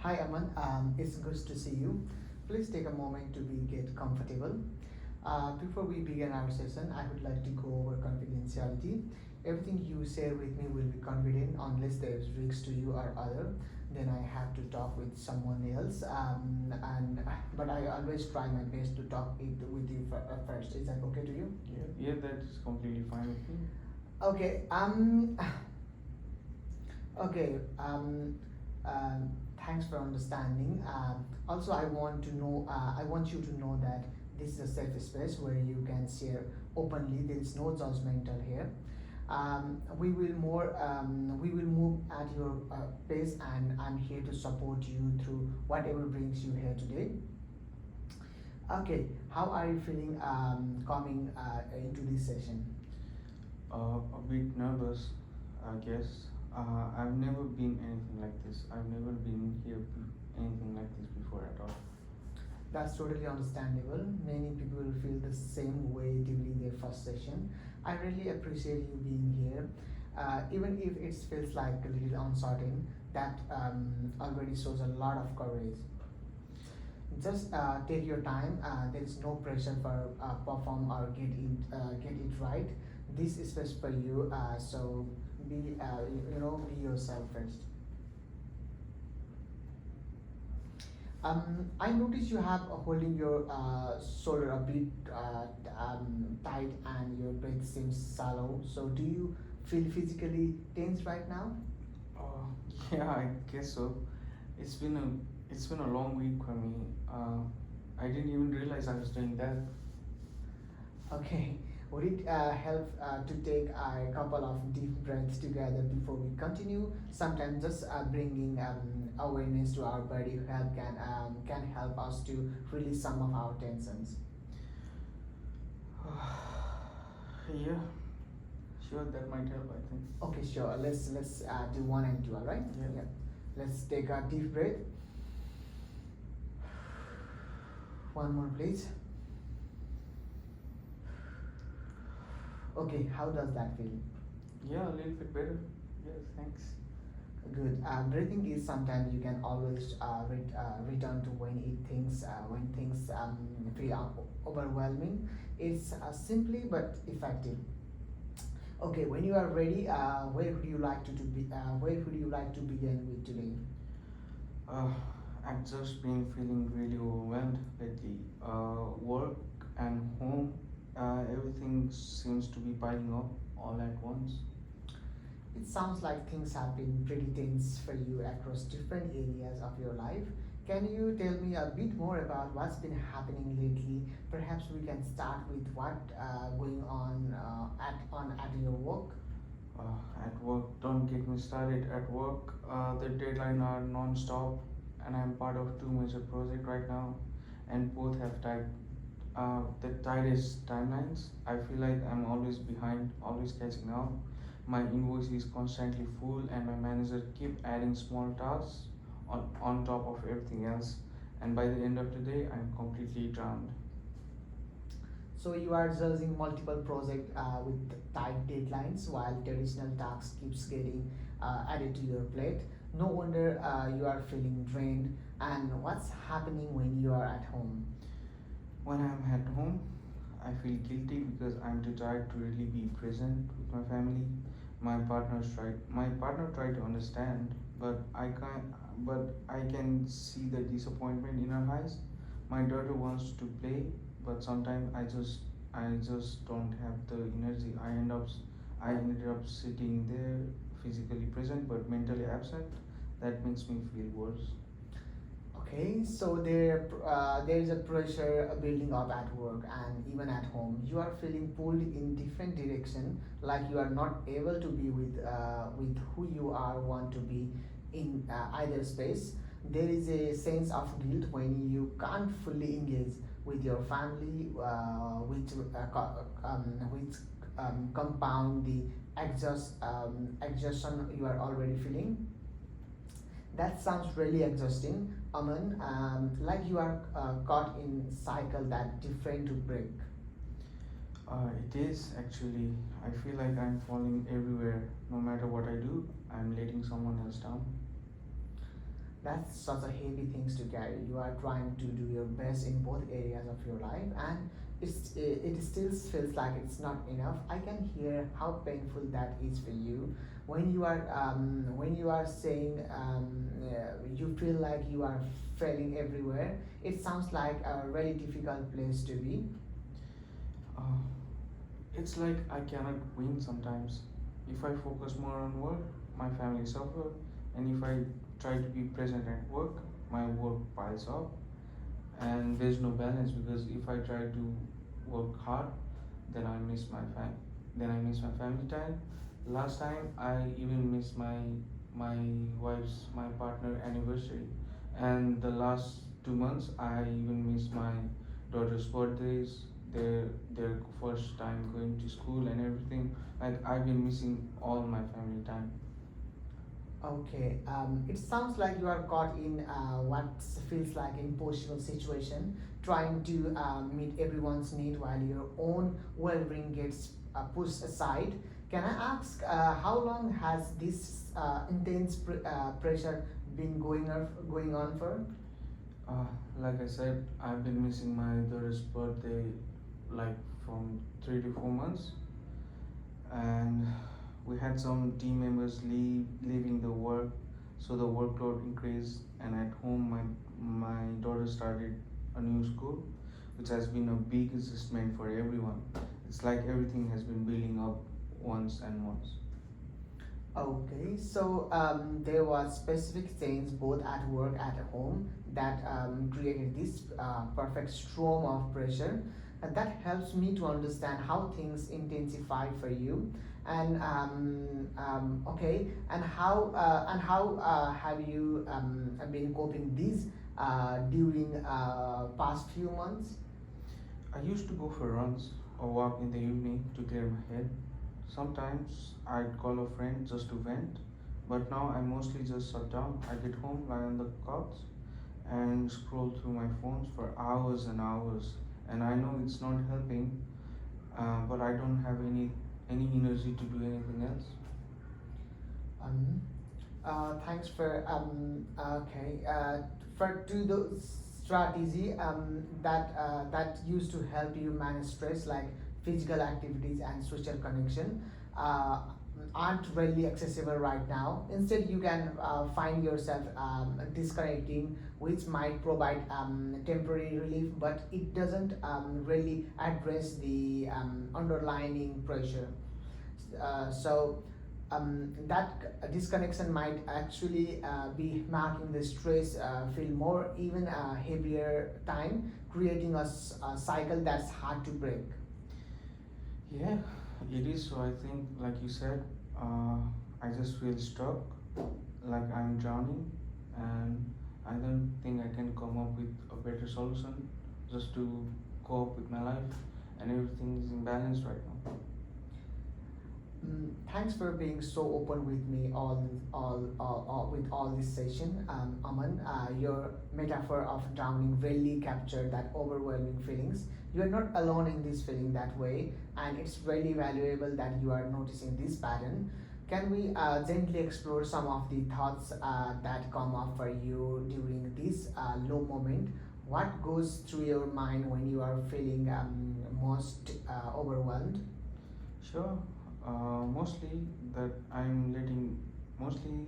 Hi Aman, it's good to see you. Please take a moment to get comfortable. Before we begin our session, I would like to go over confidentiality. Everything you share with me will be confident unless there is risk to you or other. Then I have to talk with someone else. But I always try my best to talk it with you first. Is that okay to you? Yeah, that is completely fine with me. Okay. Okay. Thanks for understanding. Also, I want you to know that this is a safe space where you can share openly. There is no judgmental here. We will move at your pace, and I'm here to support you through whatever brings you here today. Okay, how are you feeling coming into this session? A bit nervous, I guess. I've never been anything like this. I've never been here anything like this before at all. That's totally understandable. Many people feel the same way during their first session. I really appreciate you being here. Even if it feels like a little uncertain, that already shows a lot of courage. Just take your time. There is no pressure for perform or get it right. This is just for you. So be yourself first. I notice you have holding your shoulder a bit tight and your breath seems shallow. So do you feel physically tense right now? Uh, yeah, I guess so. It's been a long week for me. I didn't even realize I was doing that. Okay. Would it help to take a couple of deep breaths together before we continue? Sometimes just bringing awareness to our body can help us to release some of our tensions. Yeah, sure, that might help, I think. Okay, sure. Let's do one and two. All right? Yeah. Let's take a deep breath. One more, please. Okay, how does that feel? Yeah, a little bit better. Yes, thanks. Good. Breathing is sometimes you can always return to when things feel overwhelming. It's simply but effective. Okay, when you are ready, where would you like to begin with today? Uh, I've just been feeling really overwhelmed lately. Work and home, everything seems to be piling up all at once. It sounds like things have been pretty tense for you across different areas of your life. Can you tell me a bit more about what's been happening lately? Perhaps we can start with what going on at your work. At work, don't get me started. At work, the deadline are non-stop, and I'm part of two major projects right now, and both have the tightest timelines. I feel like I'm always behind, always catching up. My invoice is constantly full, and my manager keep adding small tasks on top of everything else. And by the end of the day, I'm completely drowned. So you are judging multiple projects with tight deadlines while traditional tasks keeps getting added to your plate. No wonder you are feeling drained. And what's happening when you are at home? When I'm at home, I feel guilty because I'm too tired to really be present with my family. My partner tried to understand, but I can see the disappointment in her eyes. My daughter wants to play, but sometimes I just don't have the energy. I ended up sitting there physically present but mentally absent. That makes me feel worse. Okay, so there is a pressure building up at work and even at home. You are feeling pulled in different direction, like you are not able to be with who you are want to be in either space. There is a sense of guilt when you can't fully engage with your family, which compound the exhaustion you are already feeling. That sounds really exhausting, Aman. Like you are caught in cycle that different to break. It is actually. I feel like I'm falling everywhere. No matter what I do, I'm letting someone else down. That's such a heavy things to carry. You are trying to do your best in both areas of your life, and it still feels like it's not enough. I can hear how painful that is for you when you are saying you feel like you are failing everywhere. It sounds like a really difficult place to be. Uh, it's like I cannot win sometimes. If I focus more on work, my family suffer, and if I try to be present at work, my work piles up, and there's no balance because if I try to work hard, then I miss my then I miss my family time. Last time I even missed my partner anniversary, and the last 2 months I even missed my daughter's birthdays, their first time going to school and everything. Like I've been missing all my family time. Okay, it sounds like you are caught in what feels like impossible situation, trying to meet everyone's need while your own well-being gets pushed aside. Can I ask how long has this intense pressure been going on for? Uh, like I said, I've been missing my daughter's birthday like from 3 to 4 months, and we had some team members leaving the work, so the workload increased. And at home, my daughter started a new school, which has been a big adjustment for everyone. It's like everything has been building up once and once. Okay, so there was specific things both at work at home that created this perfect storm of pressure, and that helps me to understand how things intensify for you. And okay, and how have you been coping these during past few months? I used to go for runs or walk in the evening to clear my head. Sometimes I'd call a friend just to vent, but now I mostly just shut down. I get home, lie on the couch, and scroll through my phones for hours and hours. And I know it's not helping, but I don't have any energy to do anything else. Um, Thanks for okay for to the strategy that used to help you manage stress like physical activities and social connection uh, aren't really accessible right now. Instead, you can find yourself disconnecting, which might provide temporary relief, but it doesn't really address the underlying pressure. So that disconnection might actually be marking the stress feel more even heavier time, creating a cycle that's hard to break. Yeah, it is. So I think, like you said, uh, I just feel stuck, like I'm drowning, and I don't think I can come up with a better solution just to cope with my life, and everything is imbalanced right now. Thanks for being so open with me with all this session, Aman. Your metaphor of drowning really captured that overwhelming feelings. You are not alone in this feeling that way, and it's really valuable that you are noticing this pattern. Can we gently explore some of the thoughts that come up for you during this low moment? What goes through your mind when you are feeling most overwhelmed? Sure. Mostly that I'm letting, mostly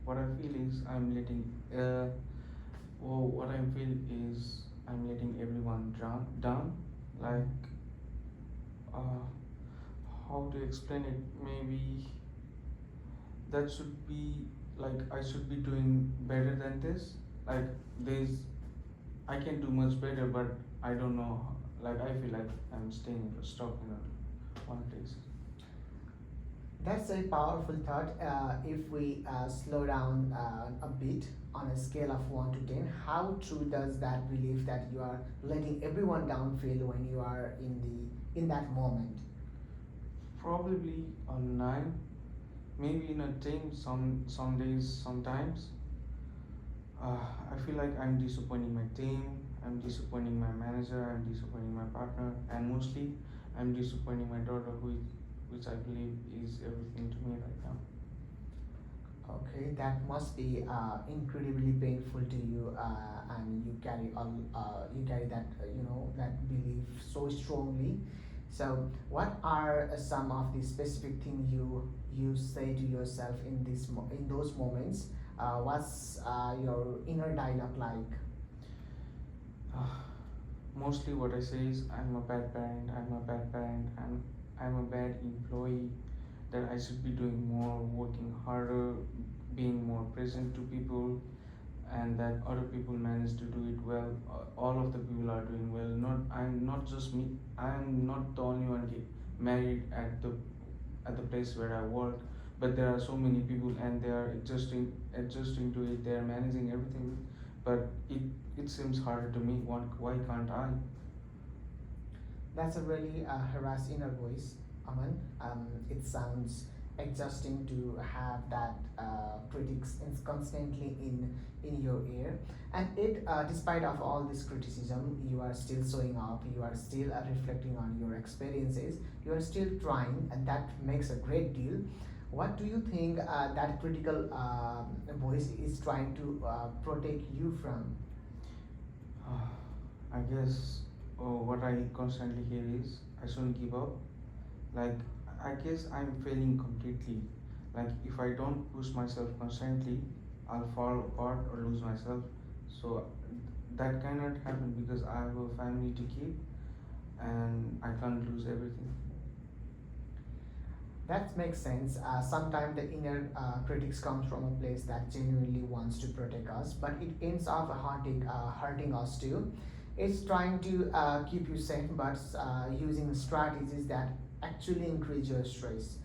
what I feel is I'm letting, what I feel is I'm letting everyone drown down. Like, uh, how to explain it? Maybe that should be like I should be doing better than this. Like, there's, I can do much better, but I don't know. Like, I feel like I'm staying stuck in a one place. That's a powerful thought. If we slow down a bit on a scale of 1 to 10, how true does that belief that you are letting everyone down feel when you are in that moment? Probably a 9, maybe in a 10. Some days, sometimes. I feel like I'm disappointing my team. I'm disappointing my manager. I'm disappointing my partner, and mostly, I'm disappointing my daughter, which I believe is everything to me right now. Okay, that must be incredibly painful to you, and you carry that that belief so strongly. So, what are some of the specific things you say to yourself in in those moments? What's your inner dialogue like? Mostly what I say is I'm a bad parent, I'm a bad parent, I'm a bad employee, that I should be doing more, working harder, being more present to people, and that other people manage to do it well. All of the people are doing well. I'm not just me. I'm not the only one get married at the place where I work, but there are so many people and they are adjusting to it. They are managing everything, but it seems harder to me. Why can't I? That's a really harass inner voice, Aman. It sounds exhausting to have that critics constantly in your ear, and despite of all this criticism, you are still showing up. You are still reflecting on your experiences. You are still trying, and that makes a great deal. What do you think that critical voice is trying to protect you from? I guess what I constantly hear is I shouldn't give up. Like, I guess I'm failing completely. Like, if I don't push myself constantly, I'll fall apart or lose myself. So that cannot happen because I have a family to keep and I can't lose everything. That makes sense. Sometimes the inner critics comes from a place that genuinely wants to protect us, but it ends up hurting us too. It's trying to keep you safe, but using strategies that actually increase your stress.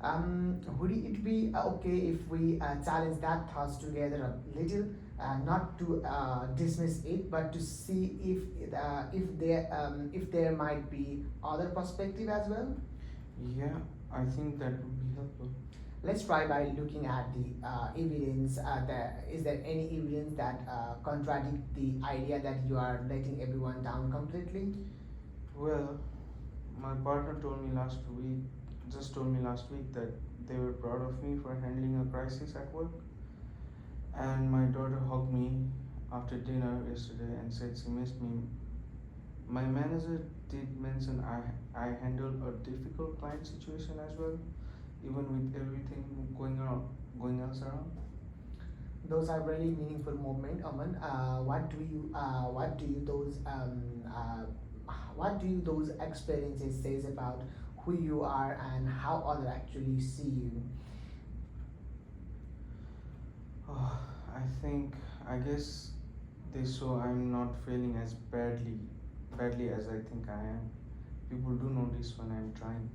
Would it be okay if we challenge that thoughts together a little, not to dismiss it, but to see if there might be other perspective as well? Yeah, I think that would be helpful. Let's try by looking at the evidence. Is there any evidence that contradict the idea that you are letting everyone down completely? Well, my partner told me last week that they were proud of me for handling a crisis at work. And my daughter hugged me after dinner yesterday and said she missed me. My manager did mention I handled a difficult client situation as well, even with everything going else around. Those are really meaningful moment, Aman. What do you those experiences says about who you are and how other actually see you? Oh, I guess they show I'm not failing as badly as I think I am. People do notice when I'm trying.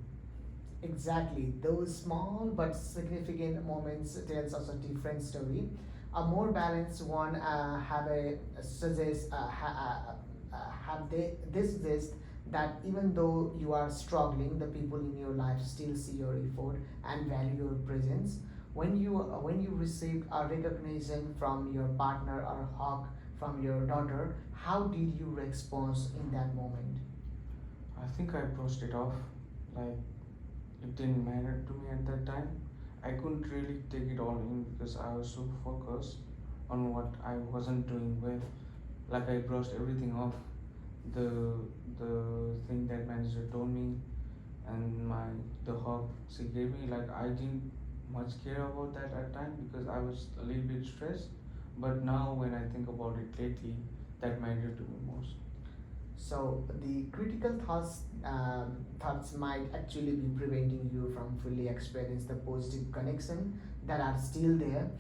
Exactly. Those small but significant moments tells us a different story. A more balanced one have a suggest have this suggest that even though you are struggling, the people in your life still see your effort and value your presence. When you receive a recognition from your partner or hug from your daughter, how did you respond in that moment? I think I brushed it off, like it didn't matter to me at that time. I couldn't really take it all in because I was so focused on what I wasn't doing well. Like I brushed everything off. The the thing that manager told me and the hug she gave me, like I didn't much care about that at time because I was a little bit stressed. But now when I think about it lately, that mattered to me most. So the critical thoughts might actually be preventing you from fully experience the positive connection that are still there.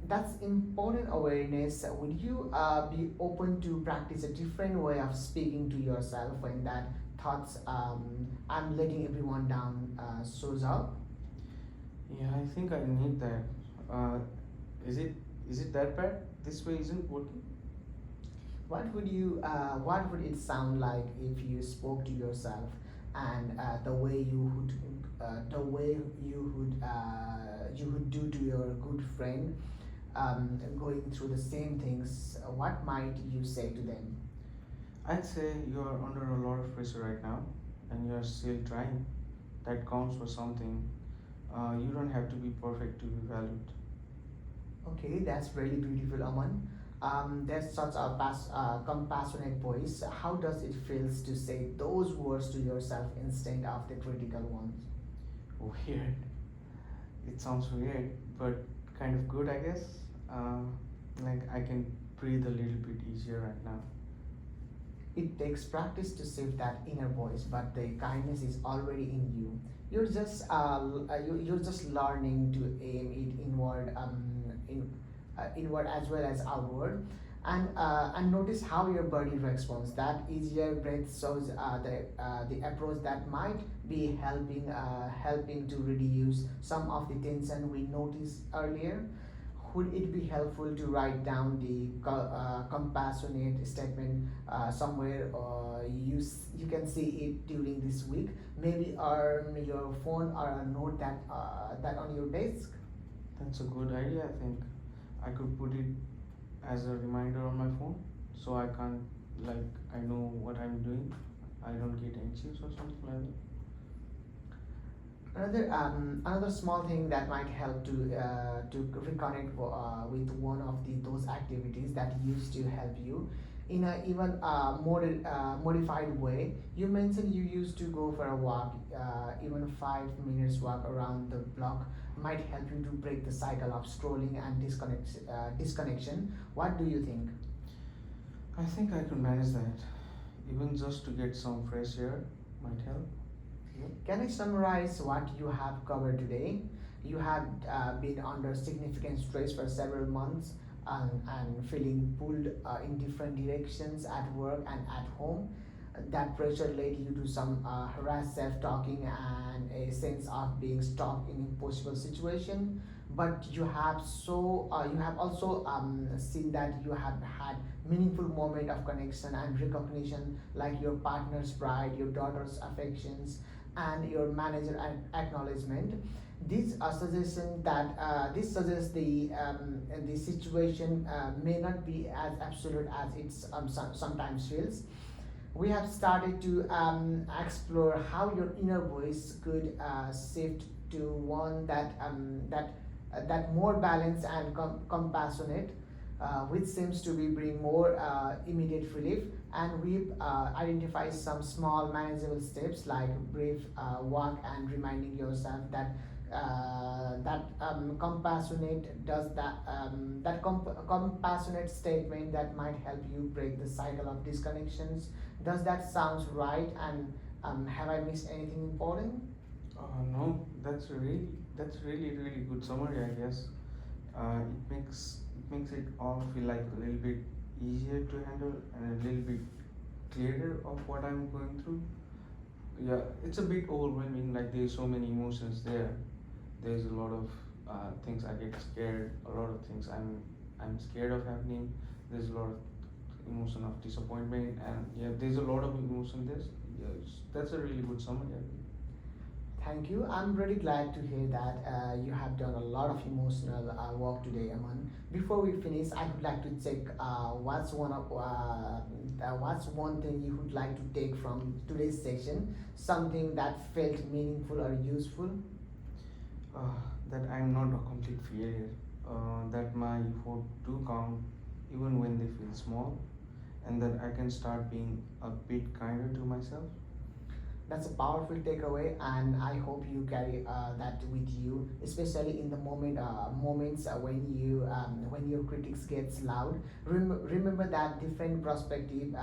That's important awareness. Would you be open to practice a different way of speaking to yourself when that thoughts I'm letting everyone down shows up? Yeah, I think I need that. Uh, is it is it that bad? This way isn't working. What would it sound like if you spoke to yourself and the way you would do to your good friend going through the same things? What might you say to them? I'd say you are under a lot of pressure right now, and you are still trying. That counts for something. You don't have to be perfect to be valued. Okay, that's really beautiful, Aman. That's such a compassionate voice. How does it feel to say those words to yourself instead of the critical ones? Weird. It sounds weird, but kind of good, I guess. Uh, like I can breathe a little bit easier right now. It takes practice to shift that inner voice, but the kindness is already in you. You're just learning to aim it inward, inward as well as outward, and notice how your body responds. That easier breath shows the approach that might be helping to reduce some of the tension we noticed earlier. Would it be helpful to write down the compassionate statement somewhere, or you can see it during this week, maybe on your phone or a note that on your desk? That's a good idea, I think. I could put it as a reminder on my phone so I can't, like, I know what I'm doing. I don't get anxious or something like that. Another small thing that might help to reconnect with one of those activities that used to help you in a even modified way. You mentioned you used to go for a walk. Even 5 minutes walk around the block might help you to break the cycle of scrolling and disconnection. What do you think? I think I could manage that. Even just to get some fresh air might help. Yep. Can I summarize what you have covered today? You have been under significant stress for several months, and feeling pulled in different directions at work and at home. That pressure led you to some harassed self-talking and a sense of being stuck in impossible situation. But you have also seen that you have had meaningful moment of connection and recognition, like your partner's pride, your daughter's affections, and your manager acknowledgement. This suggests the situation may not be as absolute as it sometimes feels. We have started to explore how your inner voice could shift to one that more balanced and compassionate, which seems to be bring more immediate relief. And we identify some small manageable steps like brief walk and reminding yourself that compassionate does compassionate statement that might help you break the cycle of disconnections. Does that sounds right? And have I missed anything important? No, that's really good summary, I guess. It makes it all feel like a little bit easier to handle and a little bit clearer of what I'm going through. Yeah, it's a bit overwhelming. Like there's so many emotions there. There's a lot of things I get scared. A lot of things I'm scared of happening. There's a lot of emotion of disappointment, and yeah, there's a lot of emotion. There. Yes, that's a really good summary. I think. Thank you. I'm really glad to hear that you have done a lot of emotional work today, Aman. Before we finish, I would like to check what's one thing you would like to take from today's session, something that felt meaningful or useful. Uh, that I'm not a complete failure. That my effort do count, even when they feel small, and that I can start being a bit kinder to myself. That's a powerful takeaway, and I hope you carry that with you, especially in the moments when your critics gets loud. Remember that different perspective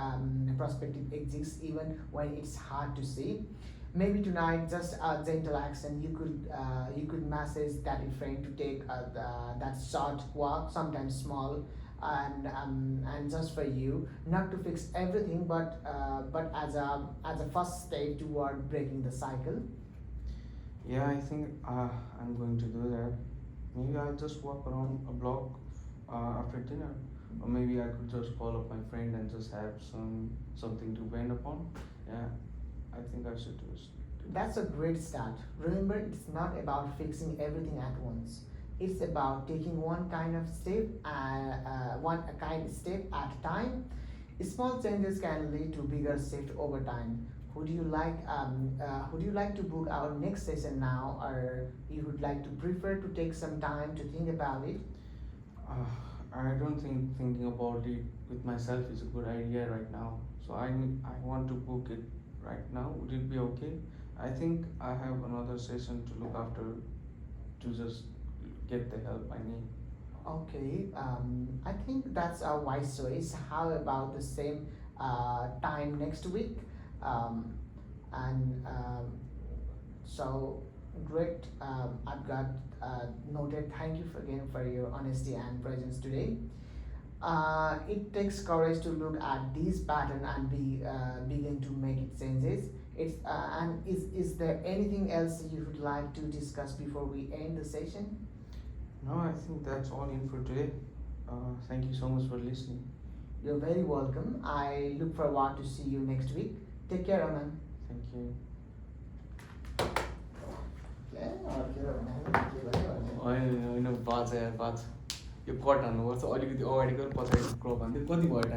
exists even when it's hard to see. Maybe tonight, just a gentle action, you could message that friend to take that short walk, sometimes small, and just for you, not to fix everything, but as a first step toward breaking the cycle. Yeah, I think I'm going to do that. Maybe I'll just walk around a block after dinner, or maybe I could just call up my friend and just have something to vent upon. Yeah, I think I should do that. That's a great start. Remember, it's not about fixing everything at once. It's about taking one kind step at a time. Small changes can lead to bigger shift over time. Would you like to book our next session now, or you would like to prefer to take some time to think about it? Uh, I don't think thinking about it with myself is a good idea right now. So I want to book it right now. Would it be okay? I think I have another session to look after to just get the help I need. Okay, I think that's a wise choice. How about the same time next week? Um, and so great. I've got noted. Thank you again for your honesty and presence today. It takes courage to look at this pattern and begin to make it changes. And is there anything else you would like to discuss before we end the session? No, I think that's all in for today. Thank you so much for listening. You're very welcome. I look forward to see you next week. Take care, Aman. Thank you. होइन होइन बाचा यार बाचा यो cut हाल्नुपर्छ अलिकति अगाडि गएर पछाडि क्रप हान्थ्यो कति भयो टाइम